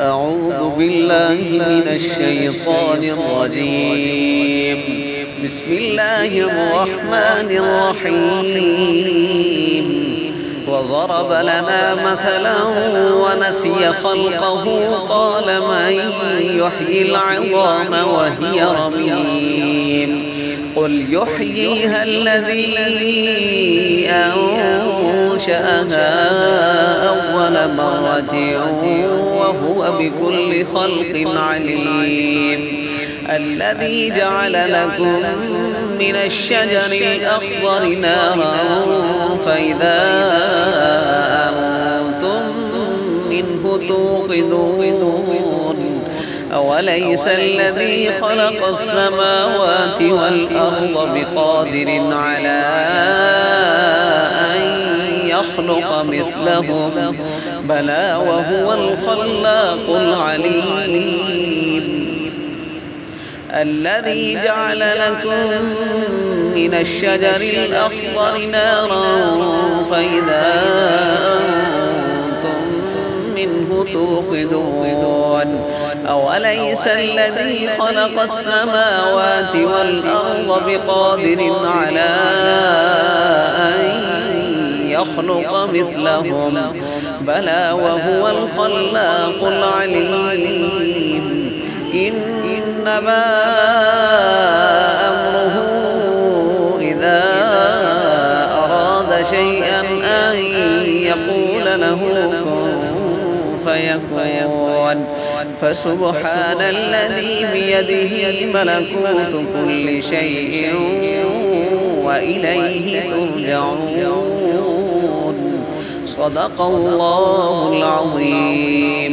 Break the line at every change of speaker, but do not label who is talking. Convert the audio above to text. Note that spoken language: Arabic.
أعوذ بالله من الشيطان الرجيم. بسم الله الرحمن الرحيم. وضرب لنا مثلا ونسي خلقه قال من يحيي العظام وهي رميم قل يحييها الذي أنشأها أول مرة وهو بكل خلق عليم. الذي جعل لكم من الشجر الأخضر نارا فإذا أنتم منه توقدون. أوليس الذي خلق السماوات والأرض بقادر على أن يخلق مثلهم بلى وهو الخلاق العليم. الذي جعل لكم من الشجر الأخضر نارا فإذا أنتم منه توقدون. أوليس الذي خلق السماوات والأرض بقادر على أن يخلق مثلهم بلى وهو الخلاق العليم. إنما أمره إذا أراد شيئا أن يقول له كن فيكون. فسبحان الذي بيده ملكوت كل شيء وإليه ترجعون. صدق الله العظيم.